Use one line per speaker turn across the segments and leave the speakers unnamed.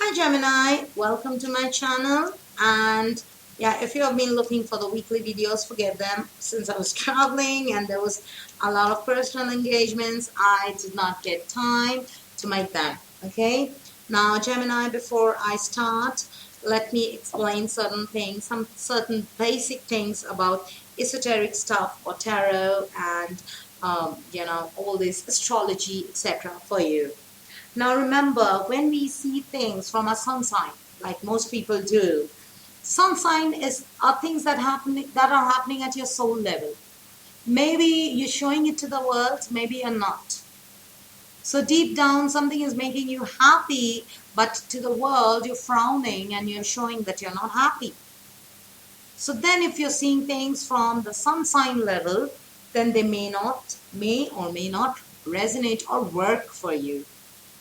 Hi Gemini, welcome to my channel. And yeah, if you have been looking for the weekly videos, forget them. Since I was traveling and there was a lot of personal engagements, I did not get time to make them. Okay, now Gemini, before I start, let me explain certain things, some certain basic things about esoteric stuff or tarot and all this astrology, etc. for you. Now remember, when we see things from a sun sign, like most people do, sun sign are things that are happening at your soul level. Maybe you're showing it to the world, maybe you're not. So deep down, something is making you happy, but to the world, you're frowning and you're showing that you're not happy. So then if you're seeing things from the sun sign level, then they may or may not resonate or work for you.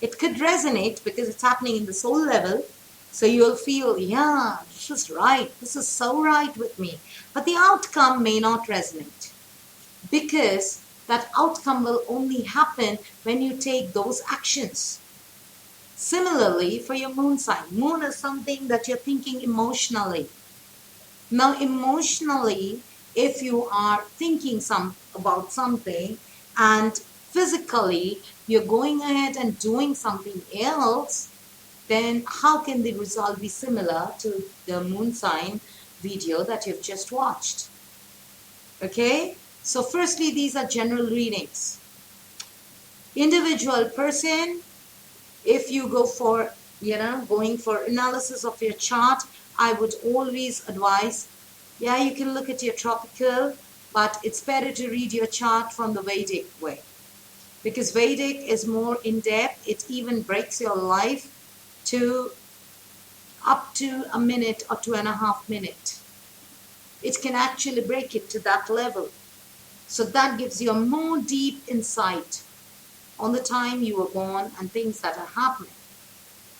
It could resonate because it's happening in the soul level. So you'll feel, yeah, this is right. This is so right with me. But the outcome may not resonate because that outcome will only happen when you take those actions. Similarly, for your moon sign, moon is something that you're thinking emotionally. Now, emotionally, if you are thinking about something and physically you're going ahead and doing something else, then how can the result be similar to the moon sign video that you've just watched? Okay, so firstly, these are general readings. Individual person, if you go for going for analysis of your chart, I would always advise, yeah, you can look at your tropical, but it's better to read your chart from the Vedic way, because Vedic is more in-depth. It even breaks your life to up to a minute or 2.5 minutes. It can actually break it to that level. So that gives you a more deep insight on the time you were born and things that are happening.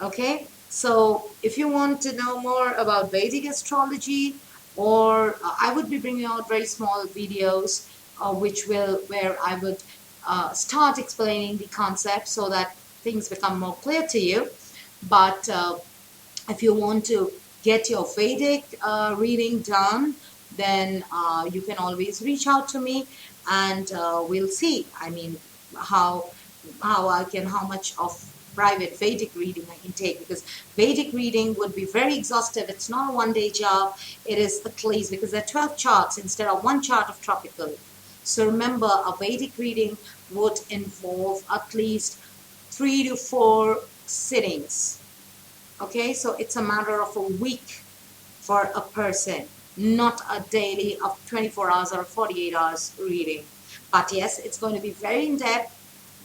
Okay, so if you want to know more about Vedic astrology, or I would be bringing out very small videos where I would start explaining the concept so that things become more clear to you. But if you want to get your Vedic reading done, then you can always reach out to me, and we'll see. I mean, how much of private Vedic reading I can take, because Vedic reading would be very exhaustive. It's not a one-day job. It is at least, because there are 12 charts instead of one chart of tropical. So remember, a Vedic reading would involve at least 3 to 4 sittings. Okay, so it's a matter of a week for a person, not a daily of 24 hours or 48 hours reading. But yes, it's going to be very in-depth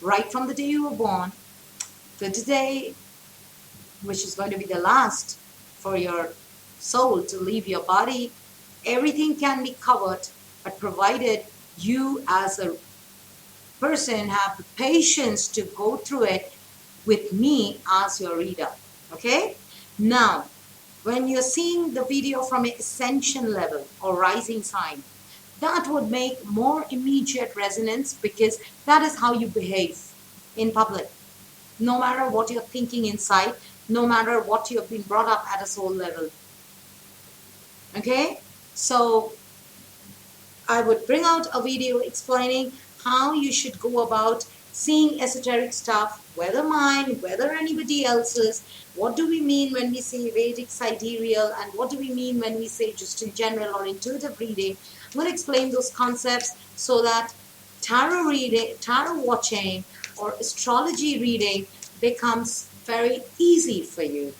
right from the day you were born to today, which is going to be the last for your soul to leave your body. Everything can be covered, but provided you as a person have the patience to go through it with me as your reader. Okay, now when you're seeing the video from an ascension level or rising sign, that would make more immediate resonance, because that is how you behave in public. No matter what you're thinking inside, no matter what you have been brought up at a soul level. Okay, so I would bring out a video explaining how you should go about seeing esoteric stuff, whether mine, whether anybody else's. What do we mean when we say Vedic sidereal, and what do we mean when we say just in general or intuitive reading? I'm going to explain those concepts so that tarot reading, tarot watching, or astrology reading becomes very easy for you.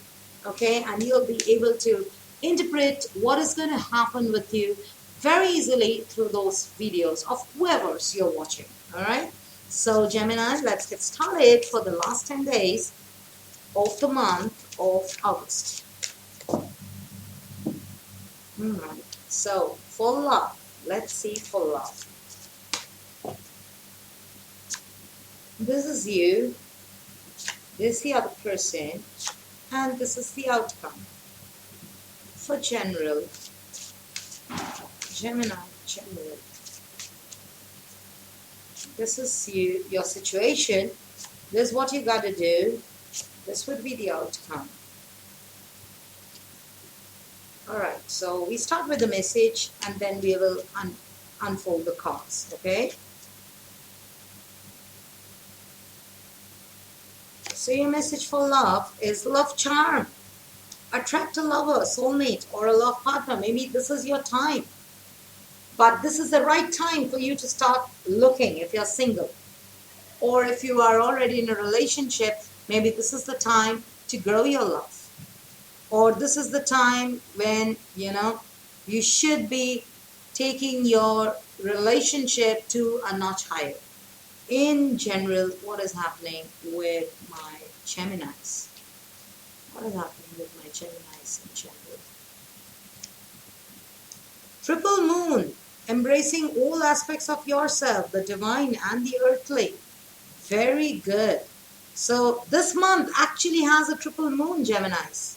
Okay, and you'll be able to interpret what is going to happen with you very easily through those videos of whoever's you're watching. All right, so Gemini, let's get started for the last 10 days of the month of August. All right, so for love, let's see for love. This is you, this is the other person, and this is the outcome. For general, Gemini, general. This is you, your situation. This is what you got to do. This would be the outcome. All right, so we start with the message and then we will unfold the cards, okay? So your message for love is love charm. Attract a lover, soulmate, or a love partner. Maybe this is your time. But this is the right time for you to start looking if you're single. Or if you are already in a relationship, maybe this is the time to grow your love. Or this is the time when, you should be taking your relationship to a notch higher. In general, what is happening with my Geminis? What is happening with my Geminis in general? Triple moon, embracing all aspects of yourself, the divine and the earthly. Very good. So this month actually has a triple moon, Geminis.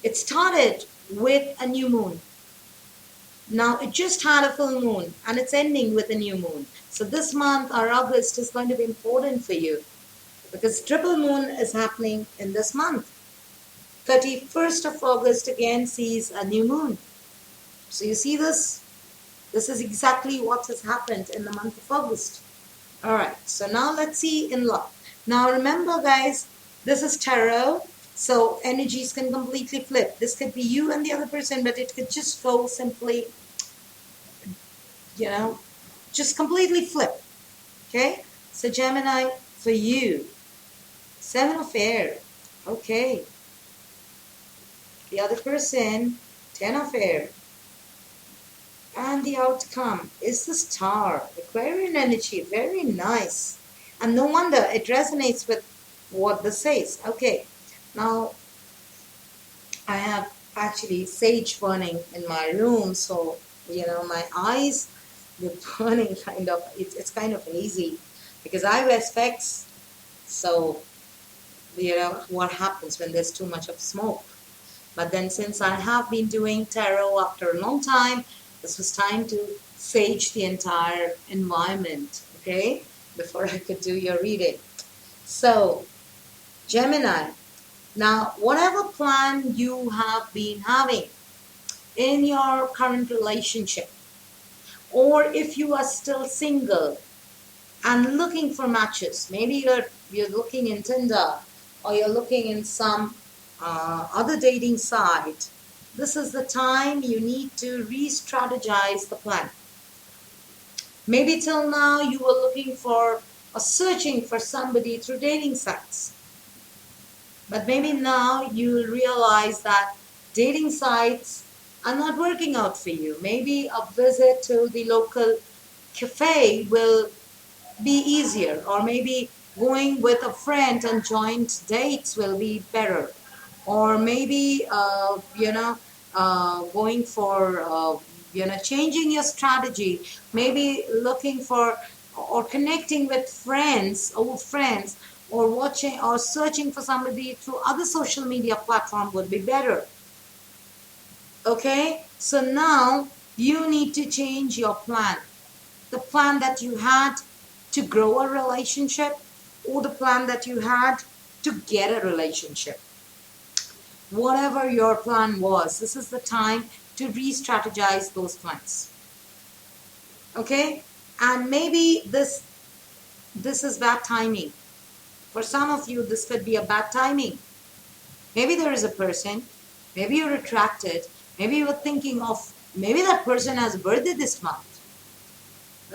It started with a new moon. Now it just had a full moon and it's ending with a new moon. So this month or August is going to be important for you because triple moon is happening in this month. 31st of August again sees a new moon. So you see this? This is exactly what has happened in the month of August. All right, so now let's see in love. Now remember guys, this is tarot, so energies can completely flip. This could be you and the other person, but it could just go simply, just completely flip. Okay, so Gemini, for you, 7 of air. Okay, the other person, 10 of air. And the outcome is the star, Aquarian energy, very nice. And no wonder it resonates with what this says. Okay, now I have actually sage burning in my room, so my eyes, they're burning kind of. It's kind of hazy because I wear specs. So what happens when there's too much of smoke. But then since I have been doing tarot after a long time, this was time to sage the entire environment, okay, before I could do your reading. So, Gemini, now whatever plan you have been having in your current relationship, or if you are still single and looking for matches, maybe you're looking in Tinder or you're looking in some other dating site, this is the time you need to re-strategize the plan. Maybe till now you were looking for or searching for somebody through dating sites. But maybe now you will realize that dating sites are not working out for you. Maybe a visit to the local cafe will be easier, or maybe going with a friend and joint dates will be better, or maybe going for changing your strategy, maybe looking for or connecting with friends, old friends, or watching or searching for somebody through other social media platform would be better. Okay, so now you need to change your plan, the plan that you had to grow a relationship, or the plan that you had to get a relationship. Whatever your plan was, this is the time to re-strategize those plans. Okay? And maybe this is bad timing. For some of you, this could be a bad timing. Maybe there is a person, maybe you're attracted, maybe you were thinking of, maybe that person has a birthday this month.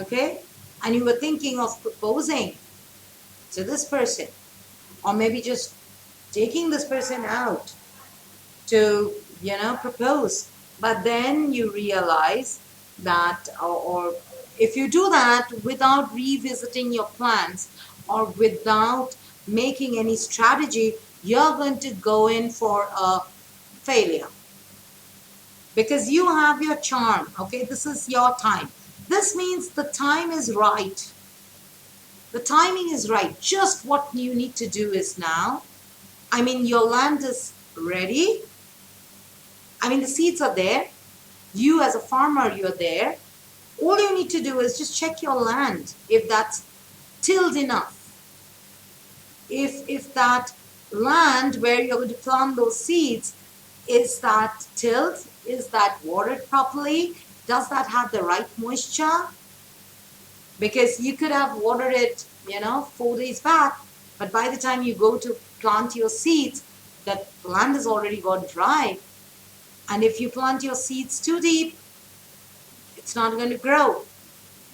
Okay? And you were thinking of proposing to this person, or maybe just taking this person out to propose, but then you realize that, or if you do that without revisiting your plans or without making any strategy, you're going to go in for a failure because you have your charm. Okay, this is your time. This means the time is right. The timing is right. Just what you need to do is now. I mean, your land is ready. I mean, the seeds are there. You as a farmer, you're there. All you need to do is just check your land if that's tilled enough. If that land where you're going to plant those seeds Is that tilled? Is that watered properly? Does that have the right moisture? Because you could have watered it, 4 days back, but by the time you go to plant your seeds, the land has already got dry. And if you plant your seeds too deep, it's not going to grow.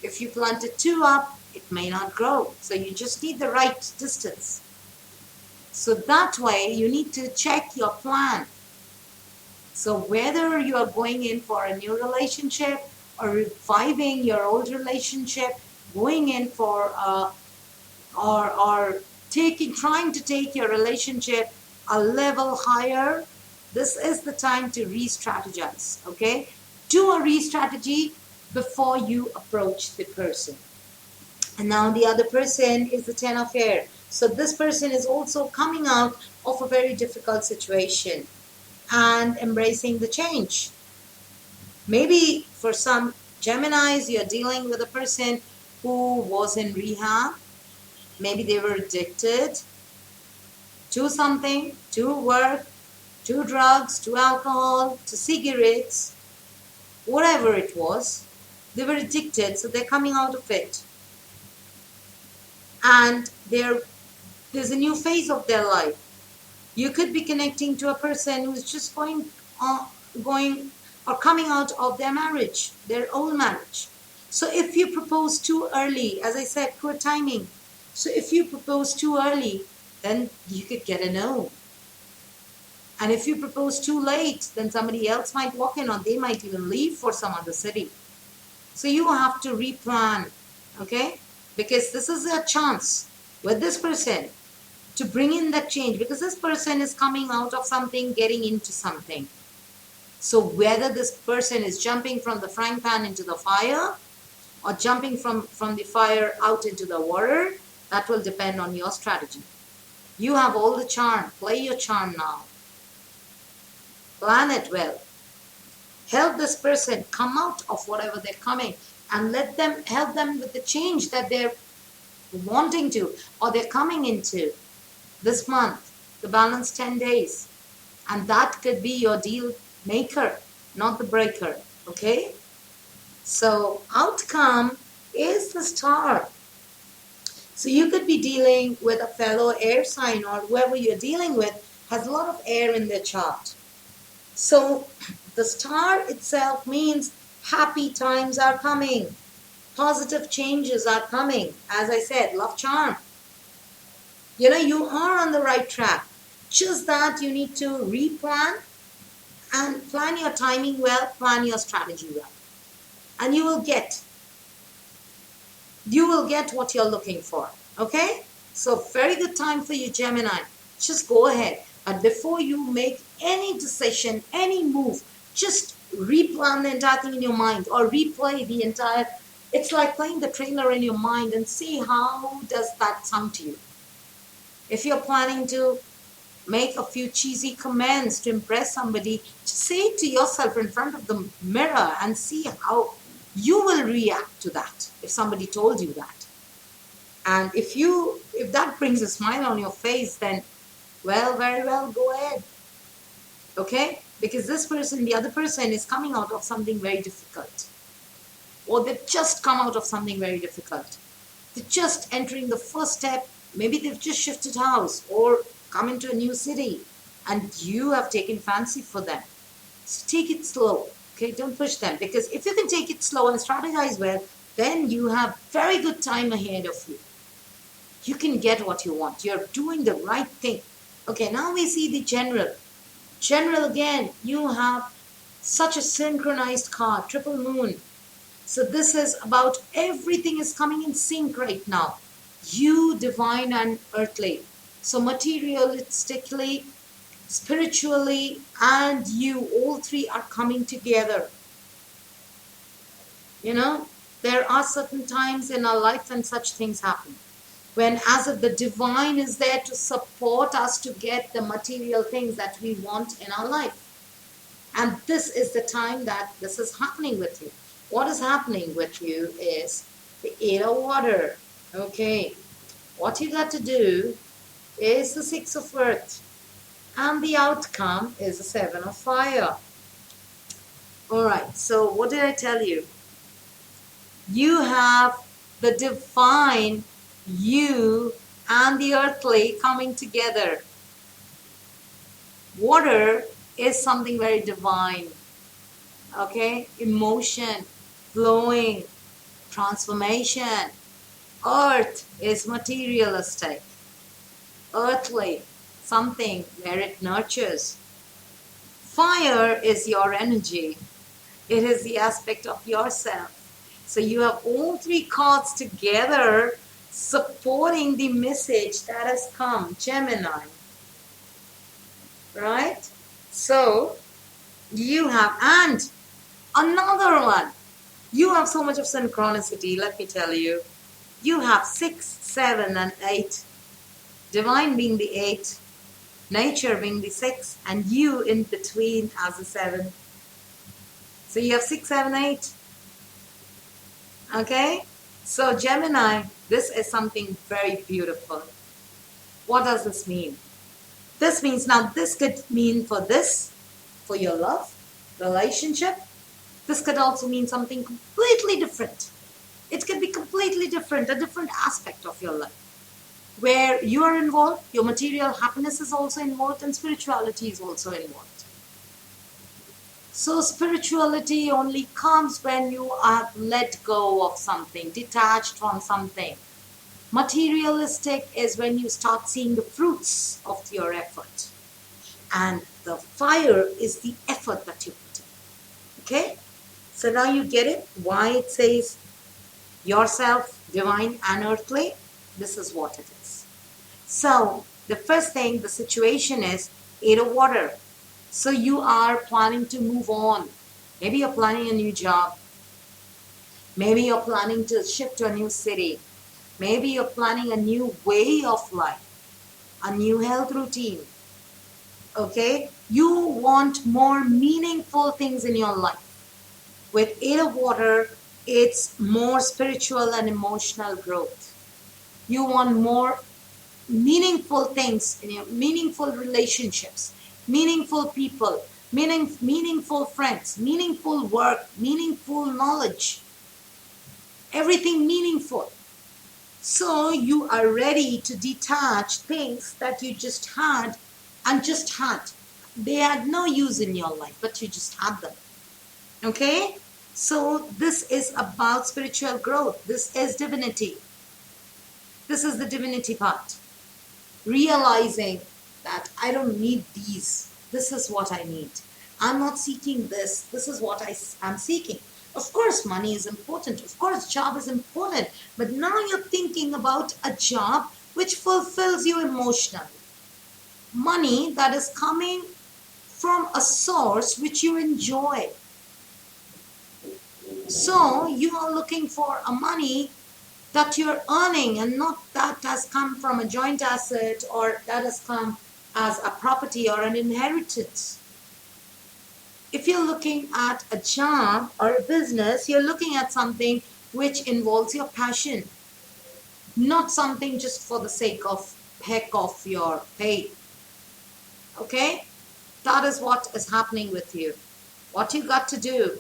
If you plant it too up, it may not grow. So you just need the right distance. So that way you need to check your plan. So whether you are going in for a new relationship or reviving your old relationship, going in for or trying to take your relationship a level higher, this is the time to re-strategize. Okay, do a re-strategy before you approach the person. And now the other person is the Ten of Air. So this person is also coming out of a very difficult situation and embracing the change. Maybe for some Geminis, you're dealing with a person who was in rehab. Maybe they were addicted to something, to work, to drugs, to alcohol, to cigarettes, whatever it was. They were addicted, so they're coming out of it. And there's a new phase of their life. You could be connecting to a person who's just going or coming out of their marriage, their old marriage. So if you propose too early, as I said, poor timing. So if you propose too early, then you could get a no. And if you propose too late, then somebody else might walk in, or they might even leave for some other city. So you have to replan, okay? Because this is a chance with this person to bring in that change, because this person is coming out of something, getting into something. So whether this person is jumping from the frying pan into the fire or jumping from the fire out into the water, that will depend on your strategy. You have all the charm. Play your charm now. Plan it well. Help this person come out of whatever they're coming, and help them with the change that they're wanting to or they're coming into this month, the balance 10 days. And that could be your deal maker, not the breaker. Okay? So outcome is the star. So you could be dealing with a fellow air sign, or whoever you're dealing with has a lot of air in their chart. So the star itself means happy times are coming. Positive changes are coming. As I said, love charm. You are on the right track. Just that you need to replan and plan your timing well, plan your strategy well. And you will get what you're looking for. Okay? So very good time for you, Gemini. Just go ahead. But before you make any decision, any move, just replan the entire thing in your mind, or replay the entire. It's like playing the trailer in your mind and see how does that sound to you. If you're planning to make a few cheesy comments to impress somebody, just say it to yourself in front of the mirror and see how you will react to that if somebody told you that. And if that brings a smile on your face, then well, very well, go ahead. Okay? Because the other person is coming out of something very difficult. Or they've just come out of something very difficult. They're just entering the first step. Maybe they've just shifted house or come into a new city, and you have taken fancy for them. So take it slow. Okay? Don't push them. Because if you can take it slow and strategize well, then you have very good time ahead of you. You can get what you want. You're doing the right thing. Okay, now we see the general. General, again, you have such a synchronized card, triple moon. So this is about everything is coming in sync right now. You, divine and earthly. So materialistically, spiritually, and you, all three are coming together. There are certain times in our life when such things happen. When as if the divine is there to support us to get the material things that we want in our life. And this is the time that this is happening with you. What is happening with you is the 8 of water. Okay. What you got to do is the 6 of earth. And the outcome is a 7 of fire. Alright, so what did I tell you? You have the divine, you and the earthly coming together. Water is something very divine. Okay? Emotion, flowing, transformation. Earth is materialistic. Earthly, something where it nurtures. Fire is your energy. It is the aspect of yourself. So you have all three cards together supporting the message that has come, Gemini. Right? So you have, and another one. You have so much of synchronicity, let me tell you. You have 6, 7, and 8. Divine being the 8, nature being the 6, and you in between as the 7. So you have 6, 7, 8. Okay? So Gemini, this is something very beautiful. What does this mean? This means, now this could mean for your love, relationship. This could also mean something completely different. It could be completely different, a different aspect of your life. Where you are involved, your material happiness is also involved, and spirituality is also involved. So spirituality only comes when you have let go of something, detached from something. Materialistic is when you start seeing the fruits of your effort. And the fire is the effort that you put in. Okay? So now you get it, why it says yourself, divine and earthly. This is what it is. So the first thing, the situation is 8 of water. So you are planning to move on. Maybe you're planning a new job. Maybe you're planning to shift to a new city. Maybe you're planning a new way of life, a new health routine. Okay? You want more meaningful things in your life. With 8 of water, it's more spiritual and emotional growth. You want more meaningful things in your meaningful relationships, meaningful people, meaningful friends, meaningful work, meaningful knowledge, everything meaningful. So you are ready to detach things that you just had and just had. They had no use in your life, but you just had them. Okay? So this is about spiritual growth. This is divinity. This is the divinity part. Realizing that I don't need these. This is what I need. I'm not seeking this. This is what I'm seeking. Of course, money is important. Of course, job is important. But now you're thinking about a job which fulfills you emotionally. Money that is coming from a source which you enjoy. So you are looking for a money that you're earning and not that has come from a joint asset or that has come as a property or an inheritance. If you're looking at a job or a business, you're looking at something which involves your passion, not something just for the sake of heck of your pay. Okay? That is what is happening with you. What you got to do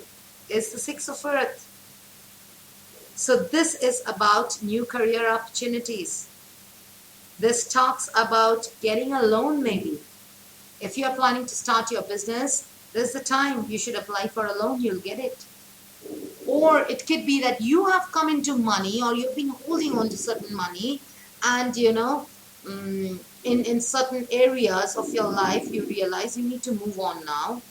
is the 6 of Earth. So this is about new career opportunities. This talks about getting a loan maybe. If you are planning to start your business, this is the time you should apply for a loan, you'll get it. Or it could be that you have come into money or you've been holding on to certain money and in certain areas of your life you realize you need to move on now.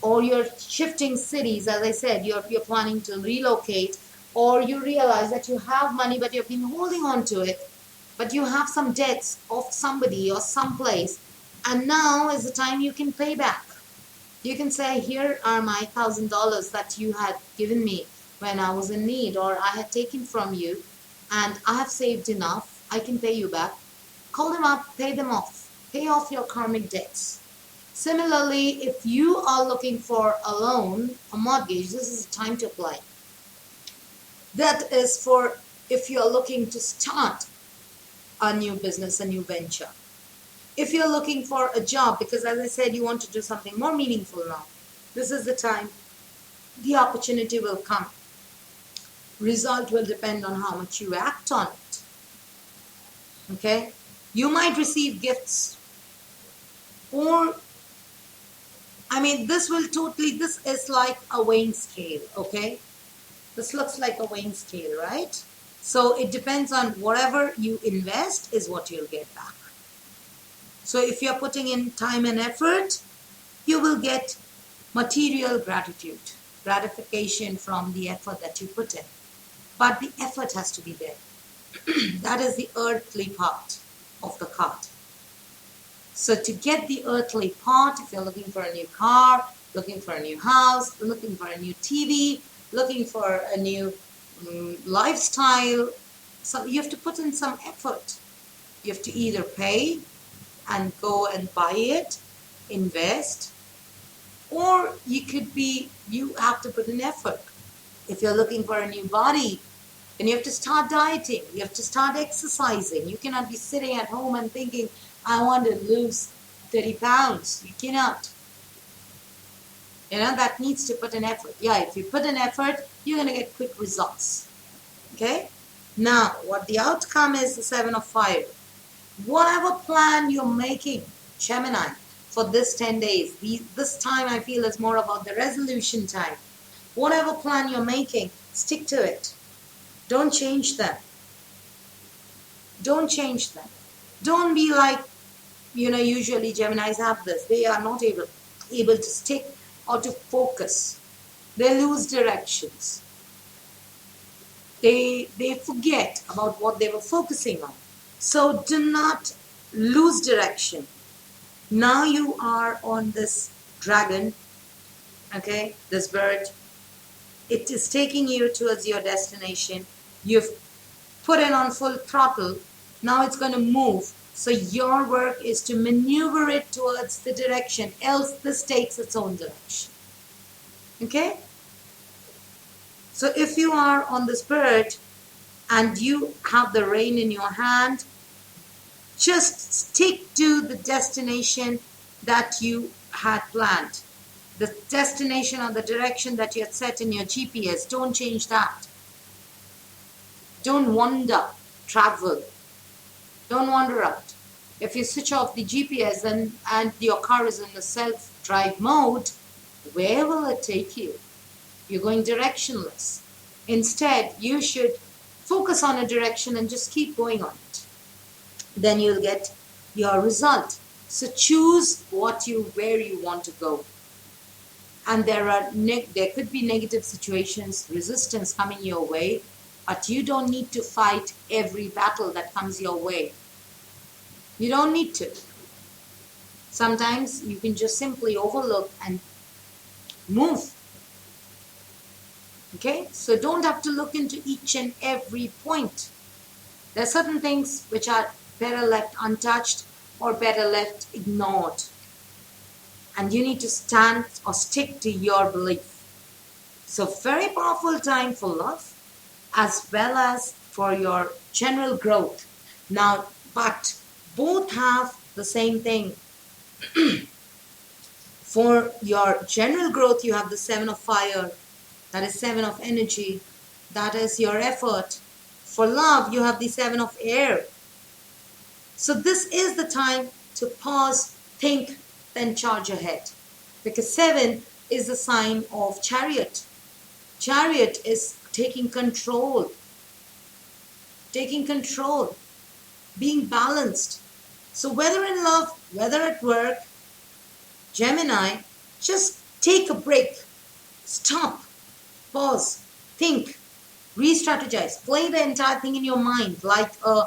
Or you're shifting cities, as I said, you're planning to relocate, or you realize that you have money but you've been holding on to it, but you have some debts of somebody or someplace, and now is the time you can pay back. You can say, here are my $1,000 that you had given me when I was in need, or I had taken from you, and I have saved enough, I can pay you back. Call them up, pay them off. Pay off your karmic debts. Similarly, if you are looking for a loan, a mortgage, this is the time to apply. That is for if you're looking to start a new business, a new venture. If you're looking for a job, because as I said, you want to do something more meaningful now, this is the time the opportunity will come. Result will depend on how much you act on it. Okay? You might receive gifts, or this is like a weighing scale, okay? This looks like a weighing scale, right? So it depends on whatever you invest is what you'll get back. So if you're putting in time and effort, you will get material gratification from the effort that you put in. But the effort has to be there. That is the earthly part of the card. So to get the earthly part, if you're looking for a new car, looking for a new house, looking for a new TV, looking for a new lifestyle, so you have to put in some effort. You have to either pay and go and buy it, invest, or you have to put in effort. If you're looking for a new body, then you have to start dieting. You have to start exercising. You cannot be sitting at home and thinking, I want to lose 30 pounds. You cannot. That needs to put in effort. Yeah, if you put in effort, you're going to get quick results. Okay? Now, what the outcome is, the 7 of Fire. Whatever plan you're making, Gemini, for this 10 days, this time I feel is more about the resolution time. Whatever plan you're making, stick to it. Don't change them. Don't change them. Don't be like, usually Geminis have this. They are not able to stick or to focus. They lose directions. They forget about what they were focusing on. So do not lose direction. Now you are on this dragon, okay, this bird. It is taking you towards your destination. You've put it on full throttle. Now it's going to move. So your work is to maneuver it towards the direction. Else this takes its own direction. Okay? So if you are on this bird and you have the rein in your hand, just stick to the destination that you had planned. The destination or the direction that you had set in your GPS. Don't change that. Don't wander. Travel. Don't wander out. If you switch off the GPS and your car is in the self-drive mode, where will it take you? You're going directionless. Instead, you should focus on a direction and just keep going on it. Then you'll get your result. So choose where you want to go. And there could be negative situations, resistance coming your way, but you don't need to fight every battle that comes your way. You don't need to. Sometimes you can just simply overlook and move. Okay? So don't have to look into each and every point. There are certain things which are better left untouched or better left ignored. And you need to stand or stick to your belief. So very powerful time for love as well as for your general growth. Now, but both have the same thing. For your general growth, you have the 7 of Fire. That is 7 of energy. That is your effort. For love, you have the 7 of Air. So this is the time to pause, think, then charge ahead. Because 7 is the sign of Chariot. Chariot is taking control. Taking control. Being balanced. So whether in love, whether at work, Gemini, just take a break. Stop. Pause. Think. Re-strategize. Play the entire thing in your mind like a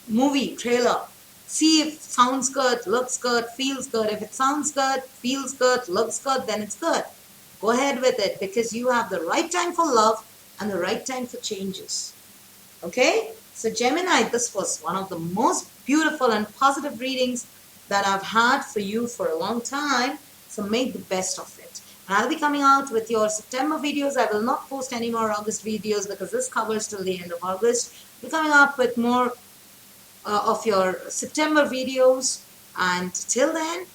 movie trailer. See if it sounds good, looks good, feels good. If it sounds good, feels good, looks good, then it's good. Go ahead with it because you have the right time for love and the right time for changes. Okay? So Gemini, this was one of the most beautiful and positive readings that I've had for you for a long time. So make the best of it. And I'll be coming out with your September videos. I will not post any more August videos because this covers till the end of August. We're coming up with more of your September videos. And till then,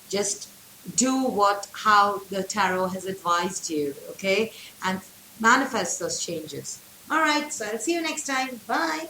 just do how the tarot has advised you, okay? And manifest those changes. All right, so I'll see you next time. Bye.